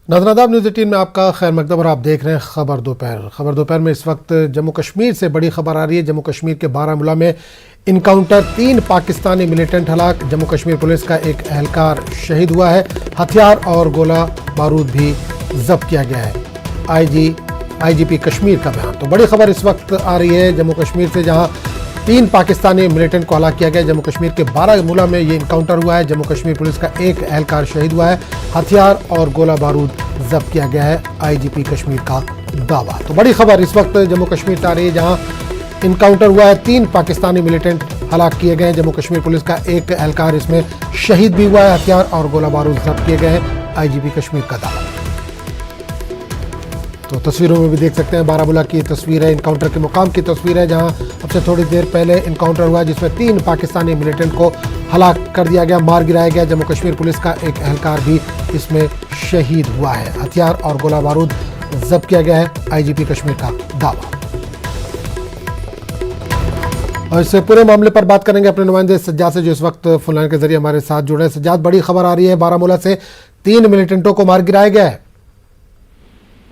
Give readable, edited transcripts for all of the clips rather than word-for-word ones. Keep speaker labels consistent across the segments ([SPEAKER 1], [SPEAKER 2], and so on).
[SPEAKER 1] नाज़रीन न्यूज़ 18 में आपका खैर मकदम और आप देख रहे हैं खबर दोपहर। खबर दोपहर में इस वक्त जम्मू कश्मीर से बड़ी खबर आ रही है। जम्मू कश्मीर के बारामूला में इनकाउंटर, 3 पाकिस्तानी मिलिटेंट हलाक, जम्मू कश्मीर पुलिस का एक एहलकार शहीद हुआ है। हथियार और गोला बारूद भी जब्त किया गया है। आईजीपी कश्मीर का बयान। तो बड़ी खबर इस वक्त आ रही है जम्मू कश्मीर से, जहां 3 पाकिस्तानी मिलिटेंट को हलाक किया गया। जम्मू कश्मीर के बारामूला में ये इनकाउंटर हुआ है। जम्मू कश्मीर पुलिस का एक एहलकार शहीद हुआ है। हथियार और गोला बारूद जब्त किया गया है, आईजीपी कश्मीर का दावा। तो बड़ी खबर इस वक्त जम्मू कश्मीर से आ रही है, जहां इनकाउंटर हुआ है, 3 पाकिस्तानी मिलिटेंट हलाक किए गए हैं। जम्मू कश्मीर पुलिस का एक एहलकार इसमें शहीद भी हुआ है। हथियार और गोला बारूद जब्त किए गए हैं, आईजीपी कश्मीर का दावा। तो तस्वीरों में भी देख सकते हैं, बारामूला की तस्वीर है, इनकाउंटर के मुकाम की तस्वीर है, जहां अब से थोड़ी देर पहले इनकाउंटर हुआ जिसमें 3 पाकिस्तानी मिलिटेंट को हलाक कर दिया गया, मार गिराया गया। जम्मू कश्मीर पुलिस का एक एहलकार भी इसमें शहीद हुआ है। हथियार और गोला बारूद जब्त किया गया है, आईजीपी कश्मीर का दावा। और इससे पूरे मामले पर बात करेंगे अपने नुमाइंदे सज्जाद से, जो इस वक्त फोन लाइन के जरिए हमारे साथ जुड़े हैं। सज्जाद, बड़ी खबर आ रही है बारामूला से, 3 मिलिटेंटों को मार गिराया गया है।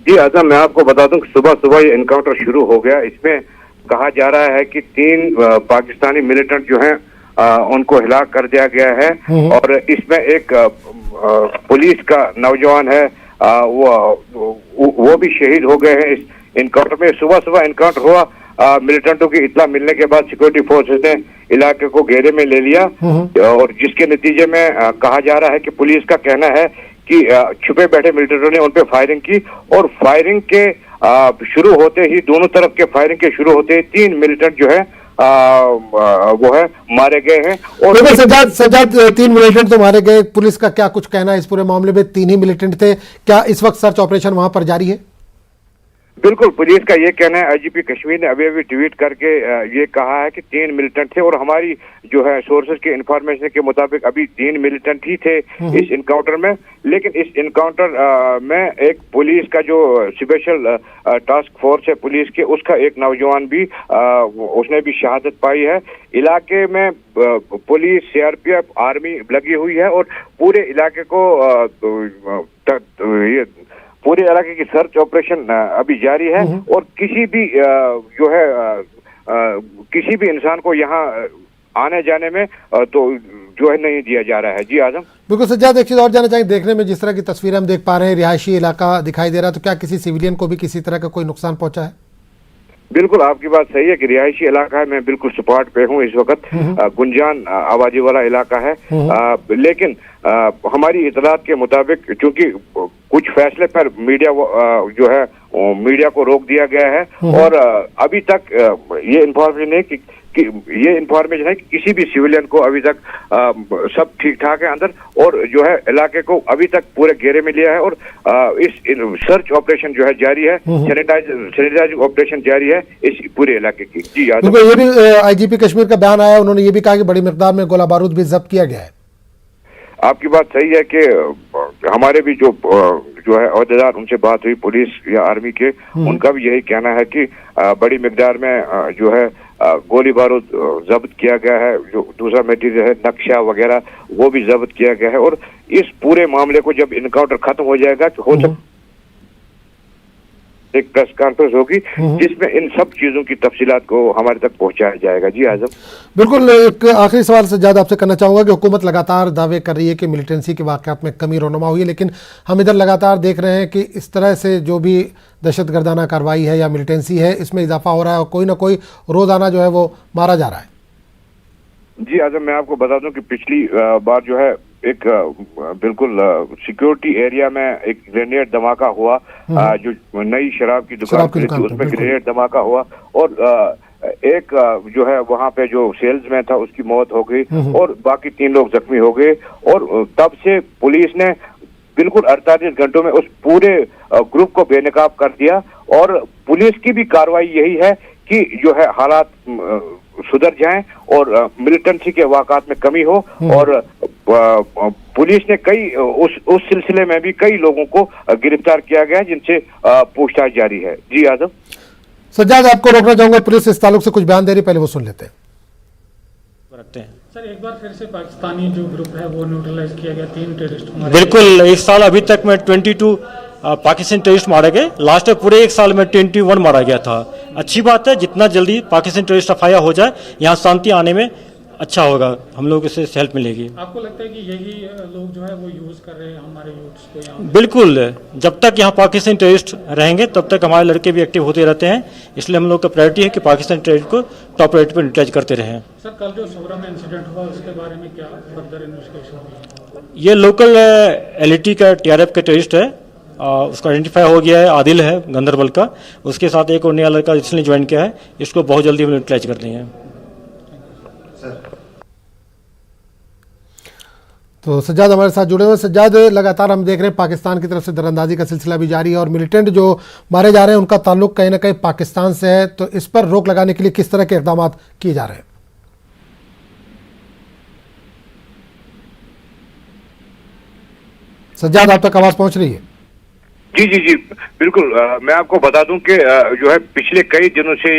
[SPEAKER 2] जी आजम, मैं आपको बता दूं कि सुबह सुबह ये इनकाउंटर शुरू हो गया। इसमें कहा जा रहा है कि 3 पाकिस्तानी मिलिटेंट जो हैं उनको हिलाक कर दिया गया है, और इसमें एक पुलिस का नौजवान है, वो भी शहीद हो गए हैं इस इनकाउंटर में। सुबह सुबह इनकाउंटर हुआ, मिलिटेंटों की इत्तला मिलने के बाद सिक्योरिटी फोर्सेस ने इलाके को घेरे में ले लिया, और जिसके नतीजे में कहा जा रहा है कि पुलिस का कहना है कि छुपे बैठे मिलिटेंटों ने उन पे फायरिंग की, और फायरिंग के शुरू होते ही, दोनों तरफ के फायरिंग के शुरू होते ही 3 मिलिटेंट जो है वो है मारे गए हैं। और
[SPEAKER 1] सज्जाद 3 मिलिटेंट तो मारे गए, पुलिस का क्या कुछ कहना है इस पूरे मामले में? 3 ही मिलिटेंट थे, क्या इस वक्त सर्च ऑपरेशन वहां पर जारी है?
[SPEAKER 2] बिल्कुल, पुलिस का ये कहना है। आईजीपी कश्मीर ने अभी ट्वीट करके ये कहा है कि 3 मिलिटेंट थे, और हमारी जो है सोर्सेज के इंफॉर्मेशन के मुताबिक अभी 3 मिलिटेंट ही थे इस इनकाउंटर में। लेकिन इस इनकाउंटर में एक पुलिस का जो स्पेशल टास्क फोर्स है पुलिस के, उसका एक नौजवान भी उसने भी शहादत पाई है। इलाके में पुलिस, सीआरपीएफ, आर्मी लगी हुई है, और पूरे इलाके को पूरे इलाके की सर्च ऑपरेशन अभी जारी है, और किसी भी जो है किसी भी इंसान को यहाँ आने जाने में तो जो है नहीं दिया जा रहा है। जी आजम,
[SPEAKER 1] बिल्कुल सज्जाद, एक चीज और जानना चाहिए, देखने में जिस तरह की तस्वीरें हम देख पा रहे हैं, रिहायशी इलाका दिखाई दे रहा है, तो क्या किसी सिविलियन को भी किसी तरह का कोई नुकसान पहुंचा है?
[SPEAKER 2] बिल्कुल, आपकी बात सही है कि रिहायशी इलाका है। मैं बिल्कुल स्पॉट पे हूँ इस वक्त। गुंजान आबादी वाला इलाका है, लेकिन हमारी इतलात के मुताबिक चूंकि कुछ फैसले पर मीडिया जो है मीडिया को रोक दिया गया है, और अभी तक ये इन्फॉर्मेशन है कि किसी भी सिविलियन को अभी तक सब ठीक ठाक है अंदर, और जो है इलाके को अभी तक पूरे घेरे में लिया है, और इस सर्च ऑपरेशन जो है जारी है, सैनिटाइजिंग ऑपरेशन जारी है इस पूरे इलाके की। जी यादव,
[SPEAKER 1] ये भी आईजीपी कश्मीर का बयान आया, उन्होंने ये भी कहा कि बड़ी मिकदार में गोला बारूद भी जब्त किया गया है।
[SPEAKER 2] आपकी बात सही है कि हमारे भी जो है अहदेदार, उनसे बात हुई पुलिस या आर्मी के, उनका भी यही कहना है कि बड़ी मिकदार में जो है गोली बारूद जब्त किया गया है। जो दूसरा मटेरियल है, नक्शा वगैरह, वो भी जब्त किया गया है। और इस पूरे मामले को जब इनकाउंटर खत्म हो जाएगा तो हो सकता एक प्रेस कॉन्फ्रेंस होगी जिसमें इन सब चीजों की तफसीलात को हमारे तक पहुंचाया जाएगा। जी आजम,
[SPEAKER 1] बिल्कुल। एक आखिरी सवाल से ज्यादा आपसे करना चाहूंगा कि हुकूमत लगातार दावे कर रही है कि मिलिटेंसी के वाकयात में कमी रोनुमा हुई है, लेकिन हम इधर लगातार देख रहे हैं कि इस तरह से जो भी दहशतगर्दाना कार्रवाई है या मिलिटेंसी है, इसमें इजाफा हो रहा है, और कोई ना कोई रोजाना जो है वो मारा जा रहा है।
[SPEAKER 2] जी आजम, मैं आपको बता दूं कि पिछली बार जो है एक बिल्कुल सिक्योरिटी एरिया में एक ग्रेनेड धमाका हुआ, जो नई शराब की दुकान थी उसमें ग्रेनेड धमाका हुआ, और एक जो है वहां पे जो सेल्समैन था उसकी मौत हो गई, और बाकी 3 लोग जख्मी हो गए। और तब से पुलिस ने बिल्कुल 48 घंटों में उस पूरे ग्रुप को बेनकाब कर दिया, और पुलिस की भी कार्रवाई यही है कि जो है हालात सुधर जाएं और मिलिटेंसी के वाक़ात में कमी हो। और पुलिस ने कई उस सिलसिले में भी कई लोगों को गिरफ्तार किया गया जिनसे पूछताछ जारी है। जी आजम,
[SPEAKER 1] सज्जाद, आपको रोकना चाहूंगा, पुलिस इस ताल्लुक से कुछ बयान दे रही, पहले वो सुन लेते हैं।
[SPEAKER 3] सर, एक बार फिर से पाकिस्तानी जो ग्रुप है वो न्यूट्रलाइज किया गया, 3 टेररिस्ट।
[SPEAKER 4] बिल्कुल, इस साल अभी तक में 22
[SPEAKER 3] पाकिस्तानी टेररिस्ट मारे गए। लास्ट में पूरे 1 साल में 21 मारा गया था। अच्छी बात है, जितना जल्दी पाकिस्तानी टेररिस्ट एफआईआर हो जाए, यहाँ शांति आने में अच्छा होगा, हम लोग से हेल्प मिलेगी।
[SPEAKER 4] आपको लगता है कि यही लोग जो है वो यूज कर रहे हैं हमारे यूथ्स को यहाँ?
[SPEAKER 3] बिल्कुल, जब तक यहाँ पाकिस्तानी टेररिस्ट रहेंगे तब तक हमारे लड़के भी एक्टिव होते रहते हैं, इसलिए हम लोग का प्रायोरिटी है कि पाकिस्तानी टेररिस्ट को टॉप प्रायोरिटी पर न्यूट्रलाइज करते रहें।
[SPEAKER 4] सर, कल जो सोहरा में इंसिडेंट हुआ उसके बारे में क्या फर्दर इन्वेस्टिगेशन हुई?
[SPEAKER 3] ये लोकल एलईटी का टीआरएफ का टेररिस्ट है, उसका आइडेंटिफाई हो गया है, आदिल है गंदरबल का। उसके साथ एक और नया लड़का जिसने ज्वाइन किया है, इसको बहुत जल्दी हम न्यूट्रलाइज कर देंगे।
[SPEAKER 1] तो सज्जाद हमारे साथ जुड़े हुए। सज्जाद, लगातार हम देख रहे हैं पाकिस्तान की तरफ से दरअंदाजी का सिलसिला भी जारी है और मिलिटेंट जो मारे जा रहे हैं उनका ताल्लुक कहीं ना कहीं पाकिस्तान से है, तो इस पर रोक लगाने के लिए किस तरह के इकदाम किए जा रहे हैं? सज्जाद, आप तक आवाज पहुंच रही है?
[SPEAKER 2] जी जी जी बिल्कुल। मैं आपको बता दूं कि जो है पिछले कई दिनों से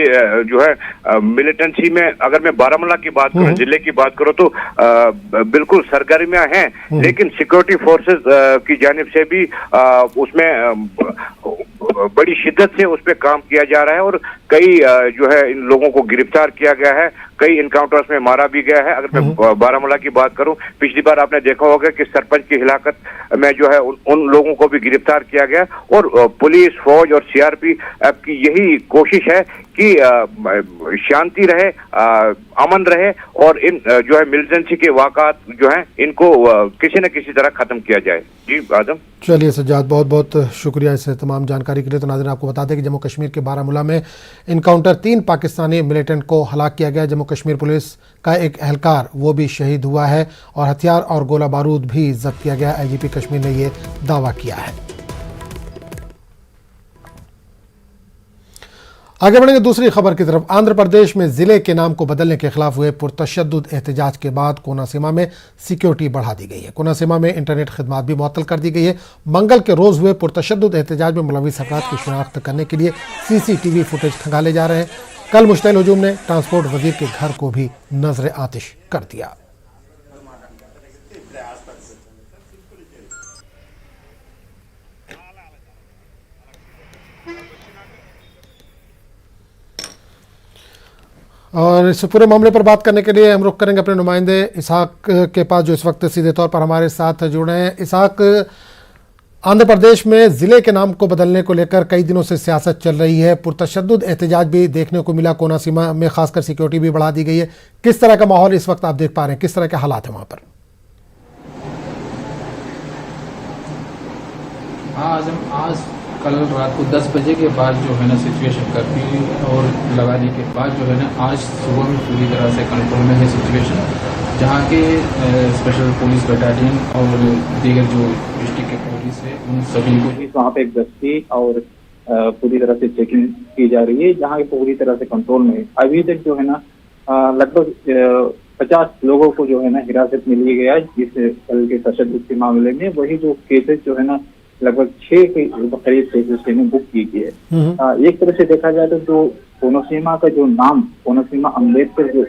[SPEAKER 2] जो है मिलिटेंसी में, अगर मैं बारामूला की बात करूं, जिले की बात करूं, तो बिल्कुल सरगर्मियां हैं, लेकिन सिक्योरिटी फोर्सेस की जानिब से भी उसमें बड़ी शिद्दत से उस पर काम किया जा रहा है और कई जो है इन लोगों को गिरफ्तार किया गया है, कई इनकाउंटर्स में मारा भी गया है। अगर मैं बारामूला की बात करूं, पिछली बार आपने देखा होगा कि सरपंच की हिलाकत में जो है उन लोगों को भी गिरफ्तार किया गया और पुलिस, फौज और सीआरपी की यही कोशिश है कि शांति रहे, अमन रहे और इन जो है मिलिटेंसी के वाक़ात जो हैं इनको किसी न किसी तरह खत्म किया जाए। जी आदम।
[SPEAKER 1] चलिए सज्जाद, बहुत बहुत शुक्रिया इस तमाम जानकारी के लिए। तो नाज़रीन, आपको बता दें कि जम्मू कश्मीर के बारामूला में इनकाउंटर 3 पाकिस्तानी मिलिटेंट को हलाक किया गया। जम्मू कश्मीर पुलिस का एक एहलकार वो भी शहीद हुआ है और हथियार और गोला बारूद भी जब्त किया गया। आईजीपी कश्मीर ने ये दावा किया है। आगे बढ़ेंगे दूसरी खबर की तरफ। आंध्र प्रदेश में जिले के नाम को बदलने के खिलाफ हुए पुरतशद्दुद एहतजाज के बाद कोनासीमा में सिक्योरिटी बढ़ा दी गई है। कोनासीमा में इंटरनेट खिदमात भी मुअत्तल कर दी गई है। मंगल के रोज हुए पुरतशद्दुद एहतजाज में मुलविस अफराद की शिनाख्त करने के लिए सीसीटीवी फुटेज खंगाले जा रहे हैं। कल मुश्तइल हुजूम ने ट्रांसपोर्ट वजीर के घर को भी नजर आतिश कर दिया। और इस पूरे मामले पर बात करने के लिए हम रुख करेंगे अपने नुमाइंदे इसहाक के पास, जो इस वक्त सीधे तौर पर हमारे साथ जुड़े हैं। इसहाक, आंध्र प्रदेश में ज़िले के नाम को बदलने को लेकर कई दिनों से सियासत चल रही है। पुरतशद्दुद एहतजाज भी देखने को मिला, कोनासीमा में खासकर सिक्योरिटी भी बढ़ा दी गई है। किस तरह का माहौल इस वक्त आप देख पा रहे हैं, किस तरह के हालात हैं वहाँ पर?
[SPEAKER 5] हाँ आजम, आज कल रात को 10 बजे के बाद जो है ना सिचुएशन कर्फ्यू और लगाने के बाद जो है ना आज सुबह में पूरी तरह से कंट्रोल में है सिचुएशन, जहाँ के स्पेशल पुलिस बटालियन और दीगर जो डिस्ट्रिक्ट के पुलिस है उन सभी को वहाँ पे एक गश्ती और पूरी तरह से चेकिंग की जा रही है, जहाँ पूरी तरह से कंट्रोल में है। अभी तक जो है ना लगभग 50 लोगों को जो है ना हिरासत में लिया गया है इस कल के तशद्दुद के मामले में। वही जो केसेस जो है ना लगभग 6 के करीब केसेस ने बुक की गई है। एक तरह से देखा जाए तो कोनसीमा का जो नाम कोनसीमा अम्बेडकर जो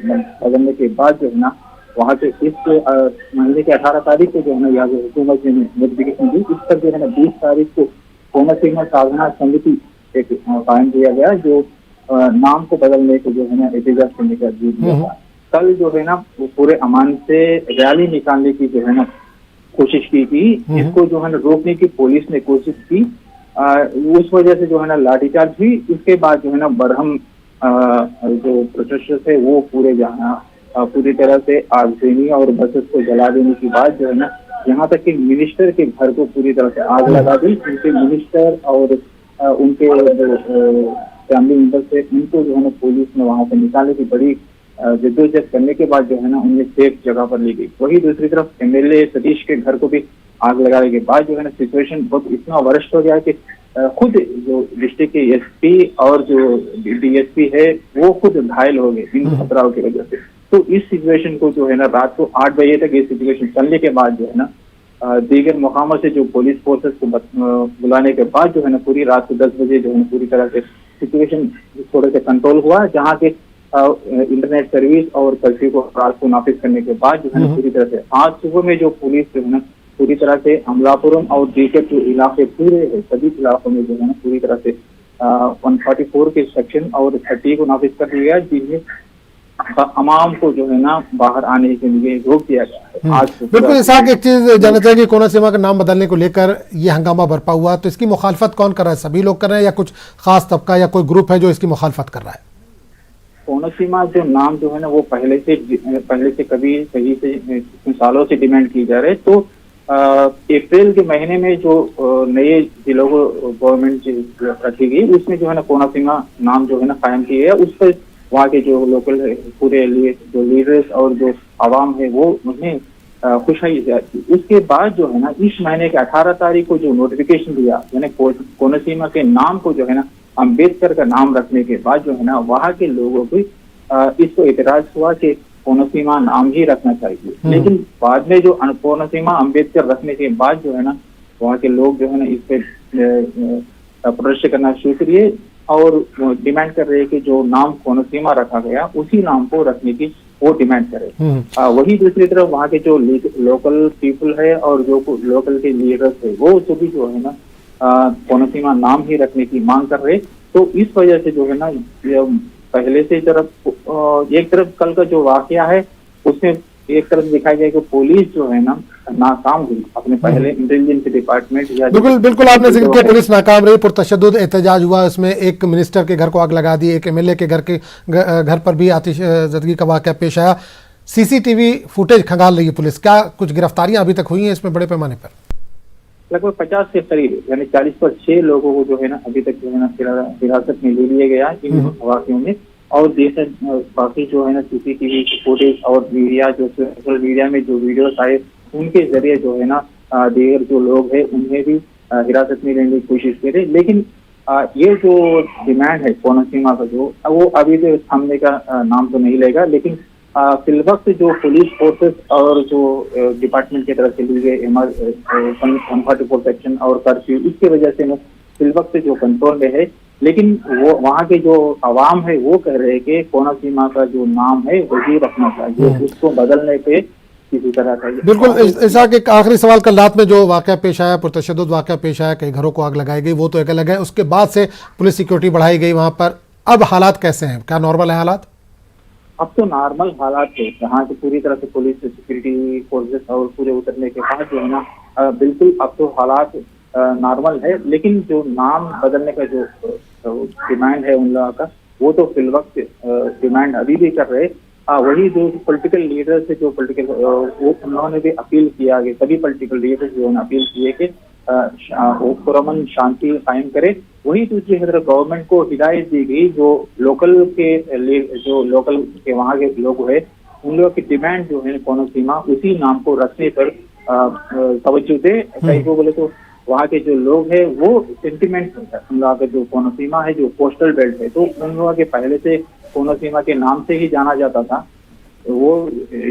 [SPEAKER 5] बदलने के बाद जो है ना वहाँ से इस महीने के 18 तारीख को जो है ना यहाँ से हुकूमत ने नोटिफिकेशन दी। इस पर जो है ना 20 तारीख को कोनसीमा साधना समिति एक कायम किया गया, जो नाम को बदलने को जो है ना एहतजाज करने का दिया था। कल जो है ना पूरे अमान से रैली निकालने की जो है ना कोशिश की थी, इसको जो है ना रोकने की पुलिस ने कोशिश की, उस वजह से जो है ना लाठीचार्ज हुई। उसके बाद जो है ना बरहम जो प्रोटेस्टर्स है वो पूरे जहाँ पूरी तरह से आगजनी और बसेस को जला देने की बात जो है ना यहाँ तक कि मिनिस्टर के घर को पूरी तरह से आग लगा दी। उनके मिनिस्टर और उनके जो फैमिली मेंबर्स थे उनको जो है ना पुलिस ने वहाँ से निकालने की बड़ी जद्दोजहद करने के बाद जो है ना उन्हें सेफ जगह पर ली गई। वही दूसरी तरफ एमएलए सतीश के घर को भी आग लगाने के बाद जो है ना सिचुएशन बहुत इतना वरिष्ठ हो गया कि खुद जो डिस्ट्रिक्ट के एसपी और जो डीएसपी है वो खुद घायल हो गए इन खतराओं की वजह से। तो इस सिचुएशन को जो है ना रात को 8 बजे तक ये सिचुएशन चलने के बाद जो है ना दीगर मुकामों से जो पुलिस फोर्सेस को बुलाने के बाद जो है ना पूरी रात को 10 बजे जो है पूरी तरह से सिचुएशन थोड़े से कंट्रोल हुआ, जहाँ के इंटरनेट सर्विस और कर्फ्यू को रात को नाफिज करने के बाद जो है ना पूरी तरह से आज सुबह में जो पुलिस जो है ना
[SPEAKER 6] पूरी तरह से अमलापुरम और दीगर जो इलाके पूरे है सभी इलाकों में जो है ना पूरी तरह से 144 के सेक्शन और 30 को नाफिज कर दिया गया, जिनमें अमाम को जो है ना बाहर आने के लिए रोक दिया गया है। आज
[SPEAKER 1] बिल्कुल इसाक, एक चीज जानना चाहिए, कोना सीमा का नाम बदलने को लेकर ये हंगामा बरपा हुआ, तो इसकी मुखालफत कौन कर रहा है? सभी लोग कर रहे हैं या कुछ खास तबका या कोई ग्रुप है जो इसकी मुखालफत कर रहा है?
[SPEAKER 6] कोना सीमा जो नाम जो है ना वो पहले से कभी सही से इतने सालों से डिमांड की जा रही है। तो अप्रैल के महीने में जो नए जिलों को गवर्नमेंट रखी गई उसमें जो है ना कोना सीमा नाम जो है ना कायम किया गया। उस पर वहाँ के जो लोकल पूरे जो लीडर्स और जो आवाम है वो उन्हें खुशाई थी। उसके बाद जो है ना इस महीने के 18 तारीख को जो नोटिफिकेशन दिया यानी कोना सीमा के नाम को जो है ना अम्बेडकर का नाम रखने के बाद जो है ना वहाँ के लोगों को इसको एतराज हुआ कि कोना सीमा नाम ही रखना चाहिए। लेकिन बाद में जो कोना सीमा अम्बेडकर रखने के बाद जो है ना वहाँ के लोग जो है ना इस पे प्रदर्शन करना शुरू किए और डिमांड कर रहे हैं कि जो नाम कोना सीमा रखा गया उसी नाम को रखने की वो डिमांड करे। वही दूसरी तरफ वहाँ के जो लोकल पीपल है और जो लोकल के लीडर्स है वो सभी जो है ना कोना सीमा नाम ही रखने की मांग कर रहे। तो इस वजह से जो है ना पहले से एक तरफ कल का जो वाकया है उसमें एक तरफ दिखाई गया कि पुलिस जो है ना नाकाम हुई अपने पहले इंटेलिजेंस डिपार्टमेंट या
[SPEAKER 1] बिल्कुल आपने जिक्र किया पुलिस नाकाम रही, पुरतशद्दुद एहतजाज हुआ, इसमें एक मिनिस्टर के घर को आग लगा दी, एक एमएलए के घर पर भी आतिशज़दगी का वाकया पेश आया। सीसीटीवी फुटेज खंगाल रही है पुलिस, क्या कुछ गिरफ्तारियां अभी तक हुई हैं इसमें बड़े पैमाने पर?
[SPEAKER 6] लगभग 50 के करीब यानी 40 पर 6 लोगों को जो है ना अभी तक जो है ना हिरासत में ले लिया गया इन वाकयों में। और बाकी जो है ना सीसीटीवी फुटेज और मीडिया जो सोशल मीडिया में जो वीडियोस आए उनके जरिए जो है ना दीगर जो लोग हैं उन्हें भी हिरासत में लेने की कोशिश करे। लेकिन ये जो डिमांड है कोना सीमा का जो वो अभी तो थामने का नाम तो नहीं लेगा। लेकिन फिल वक्त जो पुलिस फोर्सेस और जो डिपार्टमेंट की तरफ से ली गई 144 सेक्शन और कर्फ्यू इसकी वजह से फिल वक्त जो कंट्रोल में है। लेकिन वो वहाँ के जो आवाम है वो कह रहे हैं कि कोना सीमा का जो नाम है वही रखना चाहिए, उसको बदलने पे किसी तरह का।
[SPEAKER 1] बिल्कुल ऐसा कि आखिरी सवाल, कल रात में जो वाकया पेश आया, पुरतशद्दुद वाकया पेश आया, कई घरों को आग लगाई गई, वो तो एक अलग है। उसके बाद से पुलिस सिक्योरिटी बढ़ाई गई वहाँ पर, अब हालात कैसे हैं? क्या नॉर्मल है हालात?
[SPEAKER 6] अब तो नॉर्मल हालात है, जहाँ से पूरी तरह से पुलिस सिक्योरिटी फोर्सेस और पूरे उतरने के बाद जो है ना बिल्कुल अब तो हालात नॉर्मल है। लेकिन जो नाम बदलने का जो डिमांड है उन लोगों का वो तो फिल वक्त डिमांड अभी भी कर रहे। वही जो पॉलिटिकल लीडर्स है जो वो उन्होंने भी अपील किया कि सभी पॉलिटिकल लीडर्स जो ने अपील की है कि पुरअमन शांति कायम करे। वही दूसरी तरफ गवर्नमेंट को हिदायत दी गई जो लोकल के वहाँ के लोग है उन लोगों की डिमांड जो है कोना सीमा उसी नाम को रखने पर तवज्जो दे। कहीं को बोले तो वहाँ के जो लोग हैं वो सेंटिमेंट उन लोगों का जो कोना सीमा है जो कोस्टल बेल्ट है तो उन लोगों के पहले से कोना सीमा के नाम से ही जाना जाता था। वो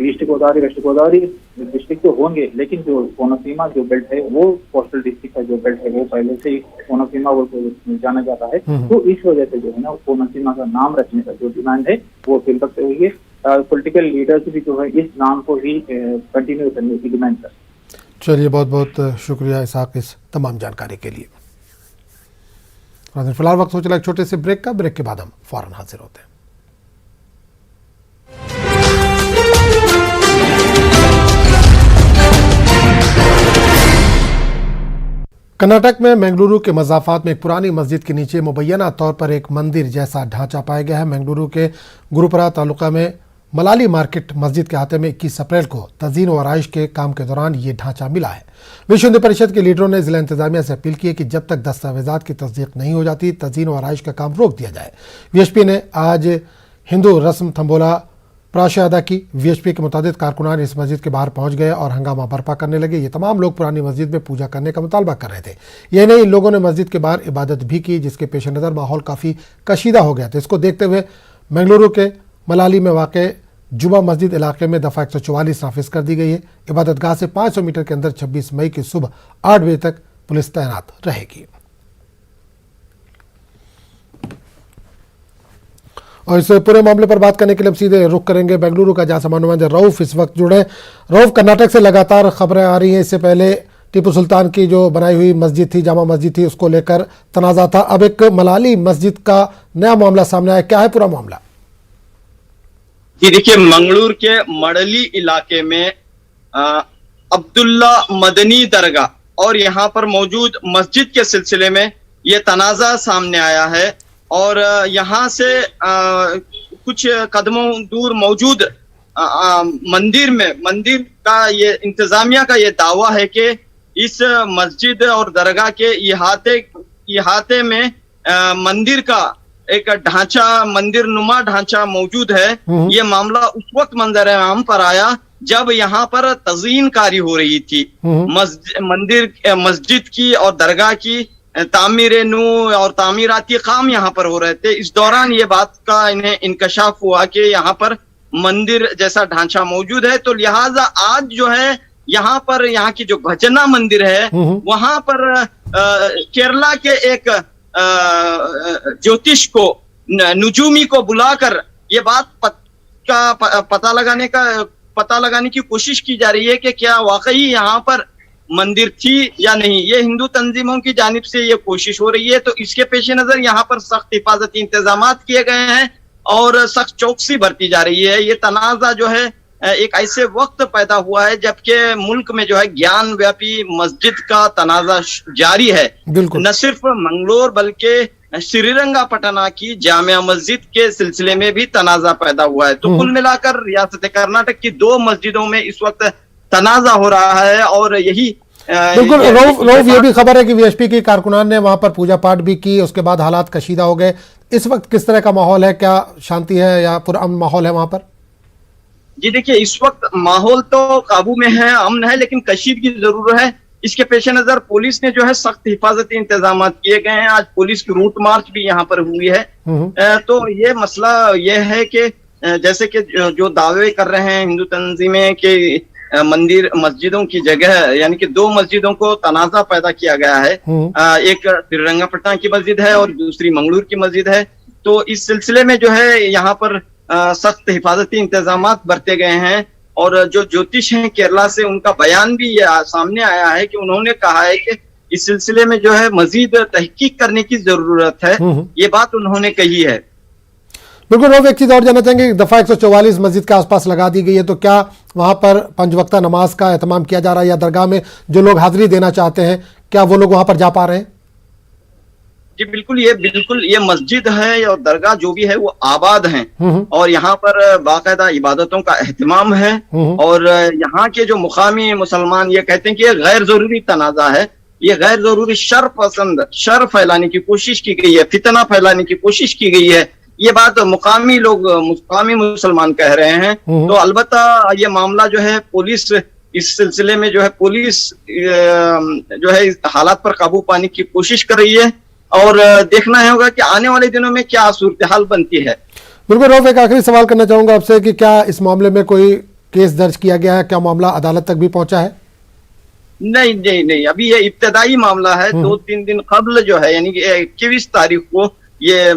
[SPEAKER 6] east Godavari west Godavari district तो होंगे लेकिन जो कोना सीमा जो बेल्ट है वो कोस्टल डिस्ट्रिक्ट का जो बेल्ट है वो पहले से ही कोना सीमा वो जाना जाता है। तो इस वजह से जो है ना कोना सीमा का नाम रखने का जो डिमांड है वो फिल वक्त हुई है। पॉलिटिकल लीडर्स भी जो है इस नाम को ही कंटिन्यू करने की डिमांड कर।
[SPEAKER 1] चलिए बहुत बहुत शुक्रिया इसाक इस तमाम जानकारी के लिए। फिलहाल वक्त हो चला एक छोटे से ब्रेक का, ब्रेक के बाद हम फौरन हाजिर होते हैं। कर्नाटक में मंगलुरु के मज़ाफ़ात में एक पुरानी मस्जिद के नीचे मुबैना तौर पर एक मंदिर जैसा ढांचा पाया गया है। मंगलुरु के गुरुपुरा तालुका में मलाली मार्केट मस्जिद के अहाते में 21 अप्रैल को तज़ीन व आराइश के काम के दौरान ये ढांचा मिला है। विश्व हिंदू परिषद के लीडरों ने जिला इंतजामिया से अपील की है कि जब तक दस्तावेजात की तस्दीक नहीं हो जाती तज़ीन व आराइश का काम रोक दिया जाए। वीएचपी ने आज हिंदू रस्म थम्बोला प्राशा अदा की। वीएचपी के मुताबिक कारकुनान इस मस्जिद के बाहर पहुंच गए और हंगामा बर्पा करने लगे। ये तमाम लोग पुरानी मस्जिद में पूजा करने का मुतालबा कर रहे थे। यह नहीं, इन लोगों ने मस्जिद के बाहर इबादत भी की जिसके पेश नज़र माहौल काफ़ी कशीदा हो गया था। इसको देखते हुए मंगलुरु के मलाली में वाक़ जुमा मस्जिद इलाके में दफ़ा 144 नाफिज कर दी गई है। इबादतगाह से 500 मीटर के अंदर 26 मई की सुबह 8 बजे तक पुलिस तैनात रहेगी। और इस पूरे मामले पर बात करने के लिए हम सीधे रुख करेंगे बेंगलुरु का, जहां से नुमाइंदे रऊफ इस वक्त जुड़े। रऊफ, कर्नाटक से लगातार खबरें आ रही हैं, इससे पहले टीपू सुल्तान की जो बनाई हुई मस्जिद थी, जामा मस्जिद थी, उसको लेकर तनाज़ा था। अब एक मलाली मस्जिद का नया मामला सामने आया, क्या है पूरा मामला?
[SPEAKER 7] जी देखिए, मंगलूर के मड़ली इलाके में अब्दुल्ला मदनी दरगाह और यहाँ पर मौजूद मस्जिद के सिलसिले में ये तनाज़ा सामने आया है। और यहाँ से कुछ कदमों दूर मौजूद मंदिर का ये इंतजामिया का ये दावा है कि इस मस्जिद और दरगाह के इहाते में मंदिर का एक ढांचा, मंदिर नुमा ढांचा मौजूद है। ये मामला उस वक्त मंजर आम पर आया जब यहाँ पर तज़ीन कारी हो रही थी। मस्जिद की और दरगाह की तामीर नू और तामीराती काम यहाँ पर हो रहे थे। इस दौरान ये बात का इन्हें इंकशाफ हुआ कि यहाँ पर मंदिर जैसा ढांचा मौजूद है, तो लिहाजा आज जो है यहाँ पर यहाँ की जो भजना मंदिर है वहां पर केरला के एक ज्योतिष को, नुजूमी को बुलाकर ये बात का पता लगाने की कोशिश की जा रही है कि क्या वाकई यहाँ पर मंदिर थी या नहीं। ये हिंदू तंजीमों की जानिब से ये कोशिश हो रही है। तो इसके पेश नजर यहाँ पर सख्त हिफाजती इंतजाम किए गए हैं और सख्त चौकसी बरती जा रही है। ये तनाज़ा जो है एक ऐसे वक्त पैदा हुआ है जबकि मुल्क में जो है ज्ञान व्यापी मस्जिद का तनाज़ा जारी है। न सिर्फ मंगलोर बल्कि श्रीरंगापटना की जामिया मस्जिद के सिलसिले में भी तनाज़ा पैदा हुआ है। तो कुल मिलाकर रियासत कर्नाटक की 2 मस्जिदों में इस वक्त तनाज़ा हो रहा है। और यही
[SPEAKER 1] बिल्कुल रऊफ, ये भी खबर है कि वीएचपी की कारकुनान ने वहां पर पूजा पाठ भी की, उसके बाद हालात कशीदा हो गए। इस वक्त किस तरह का माहौल है? क्या शांति है या पुरअमन माहौल है वहां पर?
[SPEAKER 7] जी देखिए, इस वक्त माहौल तो काबू में है, अमन है, लेकिन कशीदगी जरूर है। इसके पेश नजर पुलिस ने जो है सख्त हिफाजती इंतजाम किए गए हैं। आज पुलिस की रूट मार्च भी यहाँ पर हुई है। तो ये मसला ये है कि जैसे कि जो दावे कर रहे हैं हिंदू तंजीमें के मंदिर मस्जिदों की जगह, यानी कि 2 मस्जिदों को तनाज़ा पैदा किया गया है। एक श्रीरंगापटना की मस्जिद है और दूसरी मंगलूर की मस्जिद है। तो इस सिलसिले में जो है यहाँ पर सख्त हिफाजती इंतजाम बरते गए हैं। और जो ज्योतिष हैं केरला से, उनका बयान भी सामने आया है कि उन्होंने कहा है कि इस सिलसिले में जो है मजीद तहकीक करने की जरूरत है। ये बात उन्होंने कही है।
[SPEAKER 1] बिल्कुल रोफ, एक चीज और जानना चाहेंगे, दफा 144 मस्जिद के आसपास लगा दी गई है, तो क्या वहां पर 5 वक्ता नमाज का एहतमाम किया जा रहा है या दरगाह में जो लोग हाजिरी देना चाहते हैं क्या वो लोग वहां पर जा पा रहे हैं?
[SPEAKER 7] जी बिल्कुल ये मस्जिद है और दरगाह जो भी है वो आबाद हैं और यहाँ पर बाकायदा इबादतों का एहतमाम है। और यहाँ के जो मुकामी मुसलमान ये कहते हैं कि ये गैर जरूरी तनाज़ा है, ये गैर जरूरी शर फैलाने की कोशिश की गई है, फितना फैलाने की कोशिश की गई है। ये बात मुकामी मुसलमान कह रहे हैं। तो अलबत्ता ये मामला जो है पुलिस इस सिलसिले में जो है पुलिस जो है हालात पर काबू पाने की कोशिश कर रही है और देखना होगा कि आने वाले दिनों में क्या सूरत हाल बनती है।
[SPEAKER 1] बिल्कुल रऊफ, एक आखिरी सवाल करना चाहूंगा आपसे कि क्या इस मामले में कोई केस दर्ज किया गया है? क्या मामला अदालत तक भी पहुंचा है?
[SPEAKER 7] नहीं, अभी ये इब्तदाई मामला है। 2-3 दिन कबल जो है यानी कि 21 तारीख को ये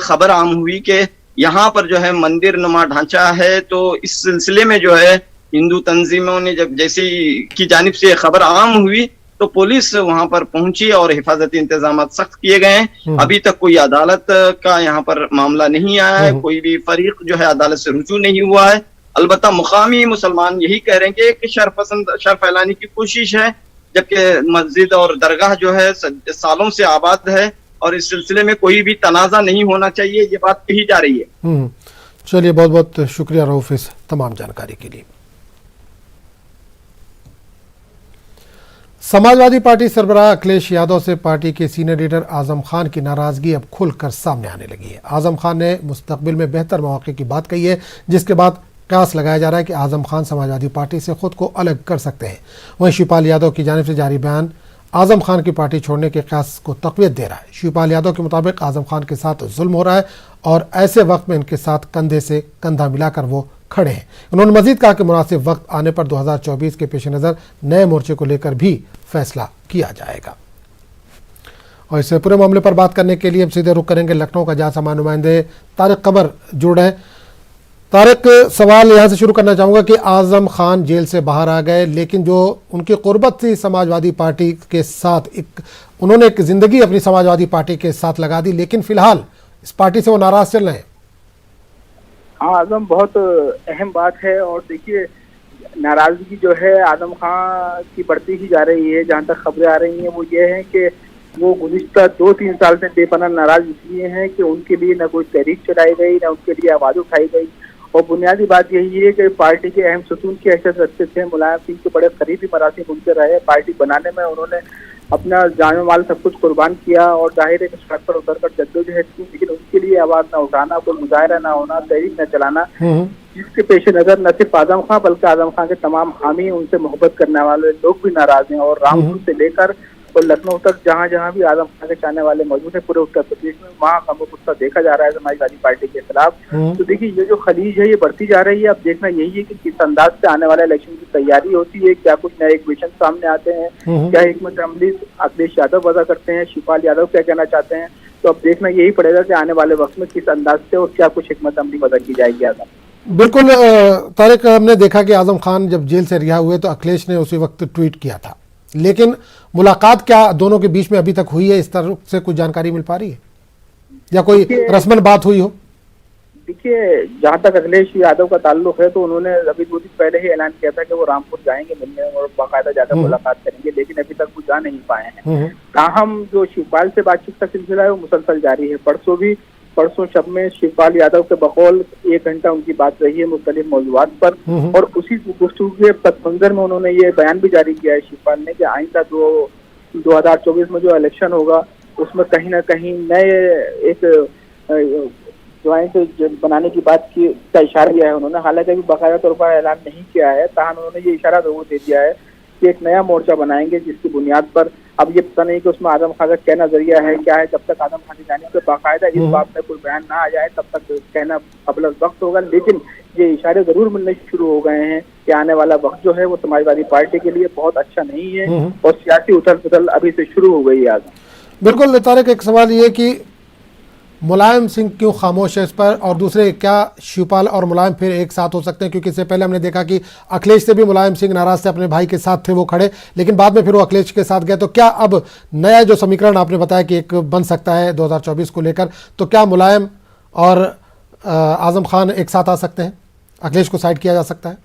[SPEAKER 7] खबर आम हुई कि यहाँ पर जो है मंदिर नुमा ढांचा है। तो इस सिलसिले में जो है हिंदू तंजीमों ने जब जैसी की जानिब से खबर आम हुई तो पुलिस वहां पर पहुंची और हिफाजती इंतजाम सख्त किए गए हैं। अभी तक कोई अदालत का यहाँ पर मामला नहीं आया है, कोई भी फरीक जो है अदालत से रुजू नहीं हुआ है। अलबत्ता मुकामी मुसलमान यही कह रहे हैं कि एक शर फैलाने की कोशिश है, जबकि मस्जिद और दरगाह जो है सालों से आबाद है और इस सिलसिले में कोई भी तनाज़ा नहीं होना चाहिए, ये बात कही जा रही है।
[SPEAKER 1] चलिए, बहुत बहुत शुक्रिया रऊफ इस तमाम जानकारी के लिए। समाजवादी पार्टी सरबराह अखिलेश यादव से पार्टी के सीनियर लीडर आजम खान की नाराजगी अब खुलकर सामने आने लगी है। आजम खान ने मुस्तकबिल में बेहतर मौके की बात कही है, जिसके बाद कयास लगाया जा रहा है कि आजम खान समाजवादी पार्टी से खुद को अलग कर सकते हैं। वहीं शिवपाल यादव की जानिब से जारी बयान आजम खान की पार्टी छोड़ने के कयास को तक़वियत दे रहा है। शिवपाल यादव के मुताबिक आजम खान के साथ जुल्म हो रहा है और ऐसे वक्त में इनके साथ कंधे से कंधा मिलाकर वो खड़े हैं। उन्होंने मजीद कहा कि मुनासिब वक्त आने पर 2024 के पेश नज़र नए मोर्चे को लेकर भी फैसला किया जाएगा। और इस पूरे मामले पर बात करने के लिए हम सीधे रुख करेंगे लखनऊ का, जहां समाज नुमाइंदे तारिक कमर जुड़ रहे हैं। तारिक, सवाल यहाँ से शुरू करना चाहूँगा कि आज़म खान जेल से बाहर आ गए, लेकिन जो उनकी क़ुर्बत थी समाजवादी पार्टी के साथ, उन्होंने एक ज़िंदगी अपनी समाजवादी पार्टी के साथ लगा दी, लेकिन फ़िलहाल इस पार्टी से वो नाराज़ चल रहे हैं।
[SPEAKER 8] हाँ आज़म, बहुत अहम बात है। और देखिए, नाराज़गी जो है आज़म खान की बढ़ती ही जा रही है। जहाँ तक खबरें आ रही हैं वो ये है कि वो गुज़िश्ता 2-3 साल से बेपनाह नाराज़ इसलिए हैं कि उनके लिए न कोई तहरीक चलाई गई, न उनके लिए आवाज़ उठाई गई। और बुनियादी बात यही है कि पार्टी के अहम सतून की हैसियत रखते थे, मुलायम सिंह के बड़े करीबी मरासिम उनसे रहे। पार्टी बनाने में उन्होंने अपना जान माल सब कुछ कुर्बान किया और जाहिर है कि सड़क पर उतर कर जद्दोजहद की, लेकिन उनके लिए आवाज़ न उठाना, कोई मुजाहरा न होना, तहरीक न चलाना, जिसके पेश नज़र न सिर्फ आज़म खान बल्कि आज़म खान के तमाम हामी, उनसे मोहब्बत करने वाले लोग भी नाराज़ हैं। और रामपुर से लेकर और लखनऊ तक जहाँ जहाँ भी आज़म खान के चाहने वाले मौजूद है पूरे उत्तर प्रदेश में, वहाँ कमो गुस्सा देखा जा रहा है समाजवादी पार्टी के खिलाफ। तो देखिए, ये जो खलीज है ये बढ़ती जा रही है। अब देखना यही है कि किस अंदाज से आने वाले इलेक्शन की तैयारी होती है, क्या कुछ नए इक्वेशन सामने आते हैं, क्या हिकमत अमली अखिलेश यादव वजह करते हैं, शिवपाल यादव क्या कहना चाहते हैं। तो अब देखना यही पड़ेगा कि आने वाले वक्त में किस अंदाज से और क्या कुछ हिकमत अमली वजह की जाएगी। आज़म,
[SPEAKER 1] बिल्कुल तारिक, हमने देखा कि आज़म खान जब जेल से रिहा हुए तो अखिलेश ने उसी वक्त ट्वीट किया था, लेकिन मुलाकात क्या दोनों के बीच में अभी तक हुई है? इस तरह से कुछ जानकारी मिल पा रही है या कोई रस्मन बात हुई हो?
[SPEAKER 8] देखिए, जहाँ तक अखिलेश यादव का ताल्लुक है तो उन्होंने अभी 2 दिन पहले ही ऐलान किया था कि वो रामपुर जाएंगे मिलने और बाकायदा जाकर मुलाकात करेंगे, लेकिन अभी तक वो जा नहीं पाए हैं। ताहम जो शिवपाल से बातचीत का सिलसिला है वो मुसलसल जारी है। परसों शब में शिवपाल यादव के बकौल 1 घंटा उनकी बात रही है मुख्तलिफ मौजूदात पर, और उसी गुफ्तगू के पसमंजर में उन्होंने ये बयान भी जारी किया है शिवपाल ने कि आइंदा 2024 में जो इलेक्शन होगा उसमें कहीं ना कहीं नए एक ज्वाइंट बनाने की बात का इशारा किया है उन्होंने। हालांकि अभी बाकायदा तौर पर ऐलान नहीं किया है, ताहम उन्होंने ये इशारा जरूर दे दिया है कि एक नया मोर्चा बनाएंगे जिसकी बुनियाद पर, अब ये पता नहीं कि उसमें आज़म खान का क्या नजरिया है, क्या है। जब तक आज़म खान की जाने से बाकायदा इस बात में कोई बयान ना आ जाए तब तक कहना अबल वक्त होगा। लेकिन ये इशारे जरूर मिलने शुरू हो गए हैं कि आने वाला वक्त जो है वो समाजवादी पार्टी के लिए बहुत अच्छा नहीं है और सियासी उथल पुथल अभी से शुरू हो गई है। आज़म,
[SPEAKER 1] बिल्कुल तारिक, एक सवाल ये कि मुलायम सिंह क्यों खामोश है इस पर, और दूसरे क्या शिवपाल और मुलायम फिर एक साथ हो सकते हैं? क्योंकि इससे पहले हमने देखा कि अखिलेश से भी मुलायम सिंह नाराज थे, अपने भाई के साथ थे वो खड़े, लेकिन बाद में फिर वो अखिलेश के साथ गए। तो क्या अब नया जो समीकरण आपने बताया कि एक बन सकता है 2024 को लेकर, तो क्या मुलायम और आज़म खान एक साथ आ सकते हैं, अखिलेश को साइड किया जा सकता है?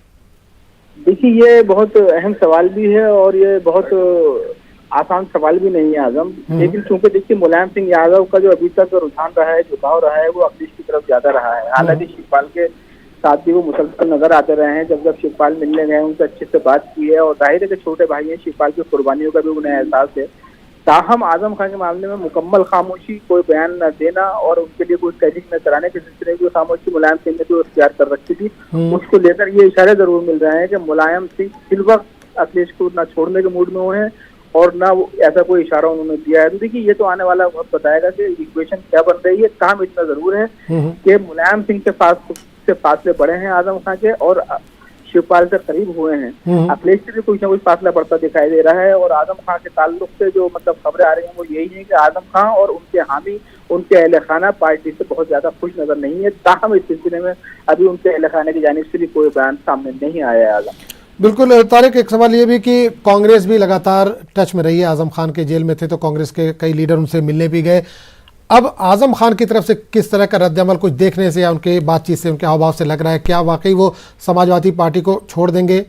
[SPEAKER 8] देखिए, ये बहुत अहम सवाल भी है और ये बहुत आसान सवाल भी नहीं है आज़म। लेकिन चूंकि देखिए, मुलायम सिंह यादव का जो अभी तक रुझान रहा है, झुकाव रहा है, वो अखिलेश की तरफ ज्यादा रहा है। हालांकि शिवपाल के साथ भी वो मुसलसल नजर आते रहे हैं। जब जब शिवपाल मिलने गए उनसे अच्छे से बात की है और जाहिर है कि छोटे भाई हैं, शिवपाल की कुर्बानियों का भी उन्हें एहसास है। ताहम आज़म खान के मामले में मुकम्मल खामोशी, कोई बयान न देना और उनके लिए कोई तहरीक न चलाने के सिलसिले की खामोशी मुलायम सिंह ने जो इख्तियार कर रखी थी, उसको लेकर ये इशारे जरूर मिल रहे हैं कि मुलायम सिंह इस वक्त अखिलेश को न छोड़ने के मूड में हुए हैं और ना ऐसा कोई इशारा उन्होंने दिया है। तो देखिए, ये तो आने वाला वक्त बताएगा कि इक्वेशन क्या बन रही है। काम इतना जरूर है कि मुलायम सिंह के फासले बढ़े हैं आज़म खान के और शिवपाल से करीब हुए हैं। अखिलेश से भी कुछ ना कुछ फासला बढ़ता दिखाई दे रहा है और आज़म खान के ताल्लुक से जो खबरें आ रही हैं वो यही है कि आज़म खान और उनके हामी, उनके अहले खाना पार्टी से बहुत ज्यादा खुश नजर नहीं है। ताहम इस सिलसिले में अभी उनके अहले खाने की जानिब से भी कोई बयान सामने नहीं आया है। आज़म,
[SPEAKER 1] बिल्कुल तारिक, एक सवाल ये भी कि कांग्रेस भी लगातार टच में रही है। आज़म खान के जेल में थे तो कांग्रेस के कई लीडर उनसे मिलने भी गए। अब आज़म खान की तरफ से किस तरह का रद्द-ए-अमल कुछ देखने से या उनके बातचीत से, उनके हाव भाव से लग रहा है? क्या वाकई वो समाजवादी पार्टी को छोड़ देंगे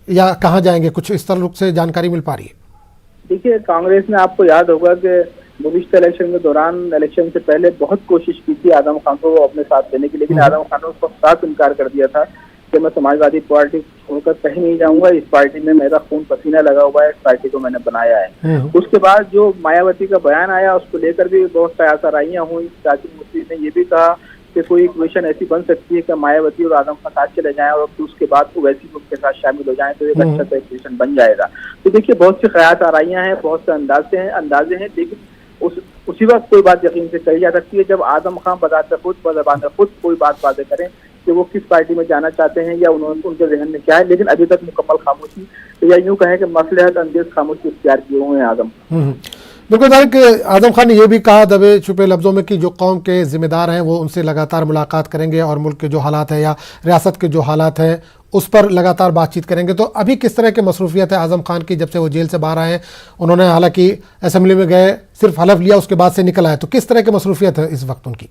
[SPEAKER 1] या कहाँ जाएंगे? कुछ इस तरह से जानकारी मिल पा रही है?
[SPEAKER 8] देखिए, कांग्रेस ने, आपको याद होगा कि गुज़िश्ता इलेक्शन के दौरान, इलेक्शन से पहले बहुत कोशिश की थी आज़म खान को अपने साथ देने की, लेकिन आज़म खान ने उसको साफ इनकार कर दिया था कि मैं समाजवादी पार्टी छोड़कर कहीं नहीं जाऊंगा, इस पार्टी में मेरा खून पसीना लगा हुआ है, इस पार्टी को मैंने बनाया है। उसके बाद जो मायावती का बयान आया उसको लेकर भी बहुत कयासाराइयां हुई। चाची मुफ्ती ने ये भी कहा कि कोई इक्वेशन ऐसी बन सकती है कि मायावती और आज़म खान साथ चले जाएं और उसके बाद वो वैसी उनके साथ शामिल हो जाएं तो एक अच्छा सा इक्वेशन बन जाएगा। तो देखिए, बहुत सी कयासाराइयां हैं, बहुत से अंदाजे हैं, लेकिन उसी वक्त कोई बात यकीन से कही जा सकती है जब आज़म खान बज़ात खुद कोई बात वादे करें कि वो किस पार्टी में जाना चाहते हैं या उनके जहन में क्या है। लेकिन अभी तक मुकम्मल खामोशी या यूं कहें कि मसलहत अंदेज खामोशी इख्तियार किए हुए हैं आज़म।
[SPEAKER 1] बिल्कुल तारिक, आजम खान ने यह भी कहा दबे छुपे लफ्ज़ों में कि जो कौम के जिम्मेदार हैं वो उनसे लगातार मुलाकात करेंगे और मुल्क के जो हालात है या रियासत के जो हालात हैं उस पर लगातार बातचीत करेंगे। तो अभी किस तरह की मसरूफियत है आजम खान की जब से वो जेल से बाहर आए हैं? उन्होंने हालांकि असेंबली में गए, सिर्फ हलफ लिया, उसके बाद से निकल आए, तो किस तरह की मसरूफियत है इस वक्त उनकी?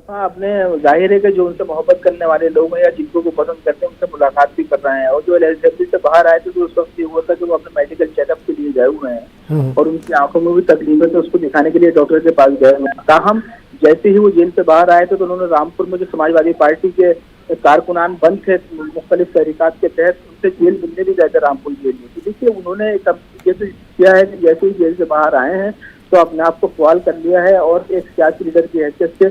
[SPEAKER 8] हाँ, अपने जाहिर है कि जो उनसे मोहब्बत करने वाले लोग हैं या जिनको वो पसंद करते हैं उनसे मुलाकात भी कर रहे हैं। और जो असेंबली से बाहर आए थे तो उस वक्त ये हुआ था कि वो अपने मेडिकल चेकअप के लिए गए हुए हैं और उनकी आंखों में भी तकलीफ है तो उसको दिखाने के लिए डॉक्टर के पास गए हुए हैं। ताहम जैसे ही वो जेल से बाहर आए थे तो उन्होंने रामपुर में जो समाजवादी पार्टी के कारकुनान बंद थे मुख्तलिफ तहरीकात के तहत, उनसे जेल मिलने भी गए थे रामपुर जेल में। तो देखिए उन्होंने जैसे किया है कि जैसे ही जेल से बाहर आए हैं तो अपने आप को फवाल कर लिया है और एक सियासी लीडर की हैसियत से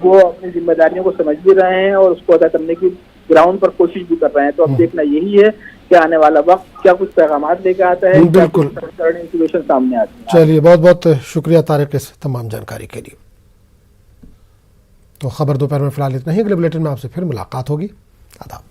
[SPEAKER 8] वो अपनी जिम्मेदारियों को समझ भी रहे हैं और उसको अदा करने की ग्राउंड पर कोशिश भी कर रहे हैं। तो अब देखना यही है कि आने वाला वक्त क्या कुछ पैगाम लेके आता है,
[SPEAKER 1] बिल्कुल
[SPEAKER 8] इंफॉर्मेशन सामने आती है।
[SPEAKER 1] चलिए, बहुत बहुत शुक्रिया तारिक इस तमाम जानकारी के लिए। तो खबर दोपहर में फिलहाल इतना ही, अगले बुलेटिन में आपसे फिर मुलाकात होगी। आदाब।